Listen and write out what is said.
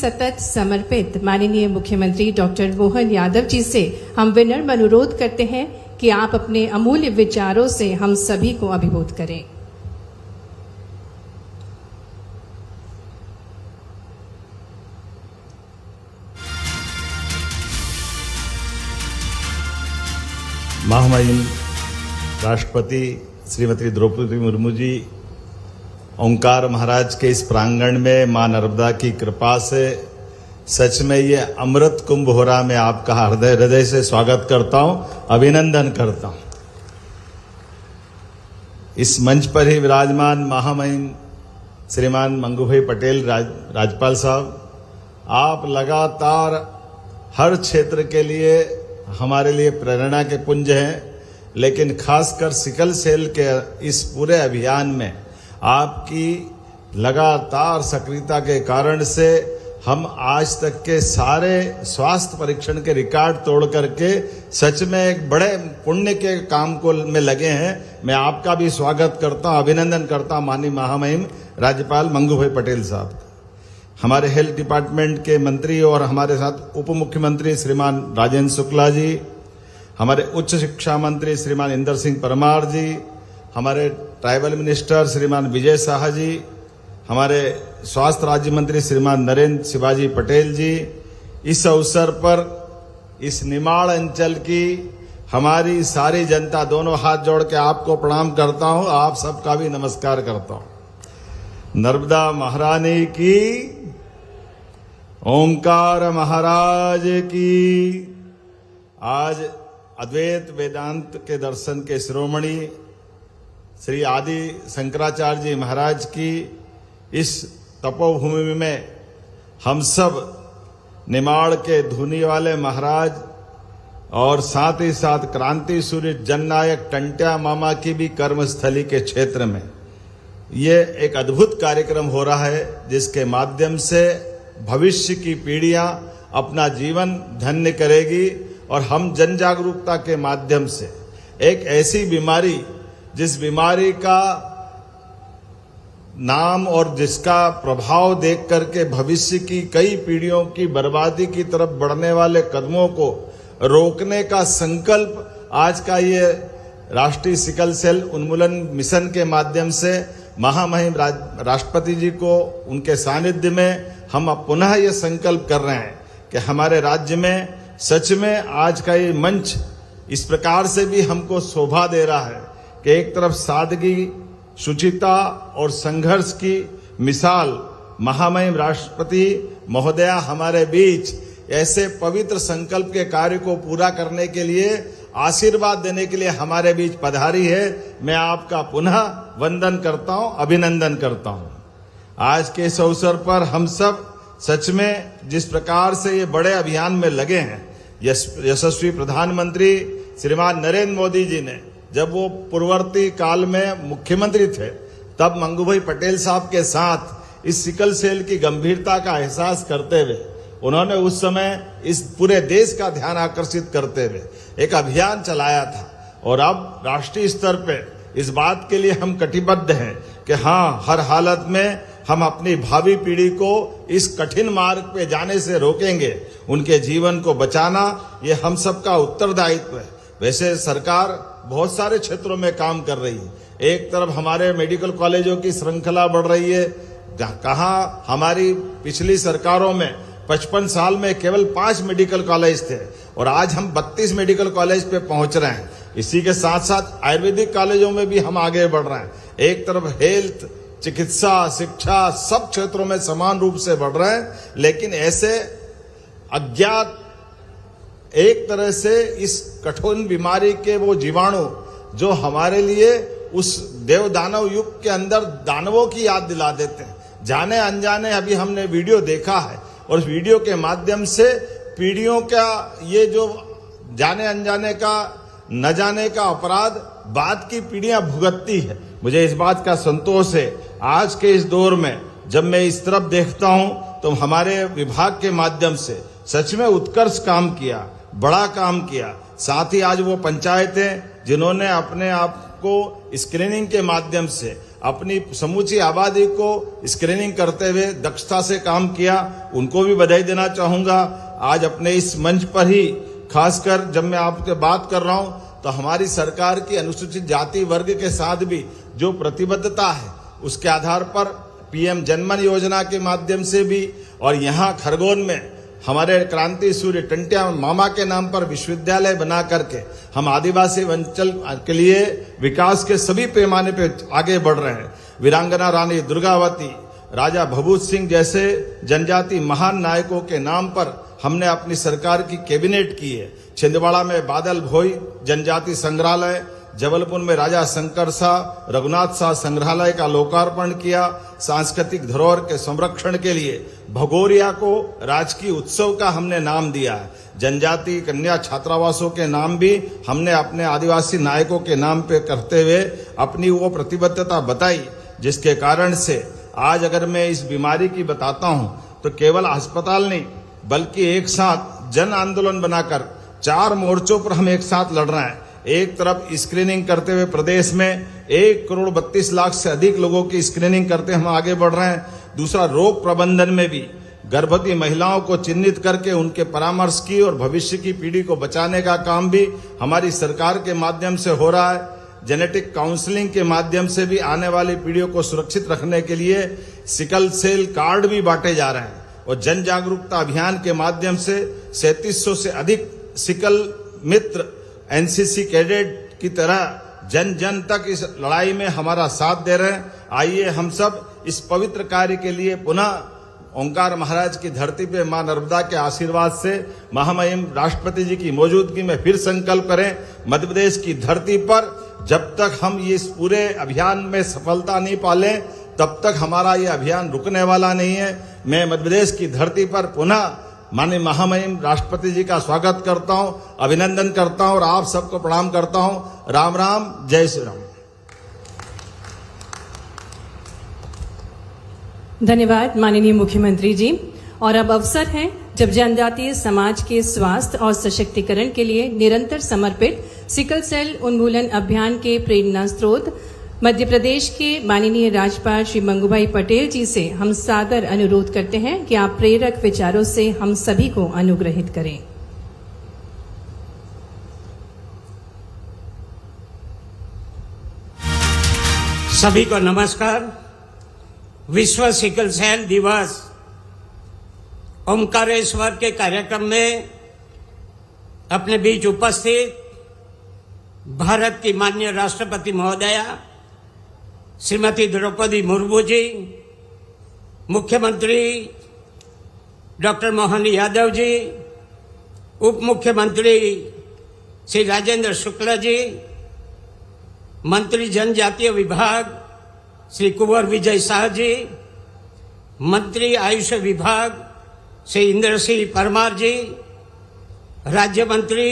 सतत समर्पित माननीय मुख्यमंत्री डॉक्टर मोहन यादव जी से हम विनम्र अनुरोध करते हैं कि आप अपने अमूल्य विचारों से हम सभी को अभिभूत करें। महामहिम राष्ट्रपति श्रीमती द्रौपदी मुर्मू जी ओंकार महाराज के इस प्रांगण में मां नर्मदा की कृपा से सच में ये अमृत कुंभ हो रहा। मैं आपका हृदय से स्वागत करता हूं, अभिनंदन करता हूं। इस मंच पर ही विराजमान महामहिम श्रीमान मंगूभाई पटेल राज्यपाल साहब, आप लगातार हर क्षेत्र के लिए हमारे लिए प्रेरणा के पुंज हैं, लेकिन खासकर सिकल सेल के इस पूरे अभियान में आपकी लगातार सक्रियता के कारण से हम आज तक के सारे स्वास्थ्य परीक्षण के रिकॉर्ड तोड़ करके सच में एक बड़े पुण्य के काम को में लगे हैं। मैं आपका भी स्वागत करता हूं, अभिनंदन करता हूं माननीय महामहिम राज्यपाल मंगूभाई पटेल साहब। हमारे हेल्थ डिपार्टमेंट के मंत्री और हमारे साथ उप मुख्यमंत्री श्रीमान राजेंद्र शुक्ला जी, हमारे उच्च शिक्षा मंत्री श्रीमान इंदर सिंह परमार जी, हमारे ट्राइबल मिनिस्टर श्रीमान विजय शाह जी, हमारे स्वास्थ्य राज्य मंत्री श्रीमान नरेंद्र शिवाजी पटेल जी, इस अवसर पर इस निमाड़ अंचल की हमारी सारी जनता, दोनों हाथ जोड़ के आपको प्रणाम करता हूं, आप सबका भी नमस्कार करता हूं। नर्मदा महारानी की, ओंकार महाराज की। आज अद्वैत वेदांत के दर्शन के शिरोमणि श्री आदि शंकराचार्य जी महाराज की इस तपोभूमि में हम सब निमाड़ के धुनी वाले महाराज और साथ ही साथ क्रांति सूर्य जननायक टंट्या मामा की भी कर्मस्थली के क्षेत्र में ये एक अद्भुत कार्यक्रम हो रहा है, जिसके माध्यम से भविष्य की पीढ़ियां अपना जीवन धन्य करेगी और हम जन जागरूकता के माध्यम से एक ऐसी बीमारी, जिस बीमारी का नाम और जिसका प्रभाव देख करके भविष्य की कई पीढ़ियों की बर्बादी की तरफ बढ़ने वाले कदमों को रोकने का संकल्प आज का ये राष्ट्रीय सिकल सेल उन्मूलन मिशन के माध्यम से महामहिम राष्ट्रपति जी को उनके सानिध्य में हम अब पुनः ये संकल्प कर रहे हैं कि हमारे राज्य में सच में आज का ये मंच इस प्रकार से भी हमको शोभा दे रहा है कि एक तरफ सादगी, शुचिता और संघर्ष की मिसाल महामहिम राष्ट्रपति महोदया हमारे बीच ऐसे पवित्र संकल्प के कार्य को पूरा करने के लिए, आशीर्वाद देने के लिए हमारे बीच पधारी है। मैं आपका पुनः वंदन करता हूं, अभिनंदन करता हूं। आज के इस अवसर पर हम सब सच में जिस प्रकार से ये बड़े अभियान में लगे हैं, यशस्वी प्रधानमंत्री श्रीमान नरेंद्र मोदी जी ने जब वो पूर्ववर्ती काल में मुख्यमंत्री थे, तब मंगूभाई पटेल साहब के साथ इस सिकल सेल की गंभीरता का एहसास करते हुए उन्होंने उस समय इस पूरे देश का ध्यान आकर्षित करते हुए एक अभियान चलाया था। और अब राष्ट्रीय स्तर पे इस बात के लिए हम कटिबद्ध हैं कि हाँ, हर हालत में हम अपनी भावी पीढ़ी को इस कठिन मार्ग पे जाने से रोकेंगे। उनके जीवन को बचाना ये हम सबका उत्तरदायित्व है। वैसे सरकार बहुत सारे क्षेत्रों में काम कर रही है। एक तरफ हमारे मेडिकल कॉलेजों की श्रृंखला बढ़ रही है, कहाँ हमारी पिछली सरकारों में 55 साल में केवल 5 मेडिकल कॉलेज थे और आज हम 32 मेडिकल कॉलेज पे पहुंच रहे हैं। इसी के साथ साथ आयुर्वेदिक कॉलेजों में भी हम आगे बढ़ रहे हैं। एक तरफ हेल्थ, चिकित्सा, शिक्षा सब क्षेत्रों में समान रूप से बढ़ रहे हैं, लेकिन ऐसे अज्ञात एक तरह से इस कठोर बीमारी के वो जीवाणु जो हमारे लिए उस देव दानव युग के अंदर दानवों की याद दिला देते हैं, जाने अनजाने अभी हमने वीडियो देखा है और वीडियो के माध्यम से पीढ़ियों का ये जो जाने अनजाने का न जाने का अपराध बाद की पीढ़ियां भुगतती है। मुझे इस बात का संतोष है आज के इस दौर में जब मैं इस तरफ देखता हूं तो हमारे विभाग के माध्यम से सच में उत्कर्ष काम किया, बड़ा काम किया। साथ ही आज वो पंचायतें जिन्होंने अपने आप को स्क्रीनिंग के माध्यम से अपनी समूची आबादी को स्क्रीनिंग करते हुए दक्षता से काम किया, उनको भी बधाई देना चाहूंगा। आज अपने इस मंच पर ही खासकर जब मैं आपसे बात कर रहा हूं तो हमारी सरकार की अनुसूचित जाति वर्ग के साथ भी जो प्रतिबद्धता है उसके आधार पर पीएम जनमन योजना के माध्यम से भी और यहाँ खरगोन में हमारे क्रांति सूर्य टंटिया मामा के नाम पर विश्वविद्यालय बना करके हम आदिवासी अंचल के लिए विकास के सभी पैमाने पे आगे बढ़ रहे हैं। वीरांगना रानी दुर्गावती, राजा भभूत सिंह जैसे जनजाति महान नायकों के नाम पर हमने अपनी सरकार की कैबिनेट की है। छिंदवाड़ा में बादल भोई जनजाति संग्रहालय, जबलपुर में राजा शंकर शाह रघुनाथ शाह संग्रहालय का लोकार्पण किया। सांस्कृतिक धरोहर के संरक्षण के लिए भगोरिया को राजकीय उत्सव का हमने नाम दिया है। जनजाति कन्या छात्रावासों के नाम भी हमने अपने आदिवासी नायकों के नाम पे करते हुए अपनी वो प्रतिबद्धता बताई, जिसके कारण से आज अगर मैं इस बीमारी की बताता हूं तो केवल अस्पताल नहीं बल्कि एक साथ जन आंदोलन बनाकर 4 मोर्चों पर हम एक साथ लड़ रहे हैं। एक तरफ स्क्रीनिंग करते हुए प्रदेश में 1,32,00,000 से अधिक लोगों की स्क्रीनिंग करते हम आगे बढ़ रहे हैं। दूसरा, रोग प्रबंधन में भी गर्भवती महिलाओं को चिन्हित करके उनके परामर्श की और भविष्य की पीढ़ी को बचाने का काम भी हमारी सरकार के माध्यम से हो रहा है। जेनेटिक काउंसलिंग के माध्यम से भी आने वाली पीढ़ियों को सुरक्षित रखने के लिए सिकल सेल कार्ड भी बांटे जा रहे हैं और जन जागरूकता अभियान के माध्यम से 3700 से अधिक सिकल मित्र एनसीसी कैडेट की तरह जन जन तक इस लड़ाई में हमारा साथ दे रहे हैं। आइए हम सब इस पवित्र कार्य के लिए पुनः ओंकार महाराज की धरती पे मां नर्मदा के आशीर्वाद से महामहिम राष्ट्रपति जी की मौजूदगी में फिर संकल्प करें। मध्य प्रदेश की धरती पर जब तक हम इस पूरे अभियान में सफलता नहीं पालें तब तक हमारा ये अभियान रुकने वाला नहीं है। मैं मध्य प्रदेश की धरती पर पुनः माननीय महामहिम राष्ट्रपति जी का स्वागत करता हूं, अभिनंदन करता हूं और आप सबको प्रणाम करता हूं। राम राम, जय श्री राम। धन्यवाद माननीय मुख्यमंत्री जी। और अब अवसर है जब जनजातीय समाज के स्वास्थ्य और सशक्तिकरण के लिए निरंतर समर्पित सिकल सेल उन्मूलन अभियान के प्रेरणा स्रोत मध्य प्रदेश के माननीय राज्यपाल श्री मंगूभाई पटेल जी से हम सादर अनुरोध करते हैं कि आप प्रेरक विचारों से हम सभी को अनुग्रहित करें। सभी को नमस्कार। विश्व सिकल सेल दिवस ओमकारेश्वर के कार्यक्रम में अपने बीच उपस्थित भारत की माननीय राष्ट्रपति महोदया श्रीमती द्रौपदी मुर्मू जी, मुख्यमंत्री डॉक्टर मोहन यादव जी, उप मुख्यमंत्री श्री राजेंद्र शुक्ला जी, मंत्री जनजातीय विभाग श्री कुंवर विजय शाह जी, मंत्री आयुष विभाग श्री इंद्र सिंह परमार जी, राज्य मंत्री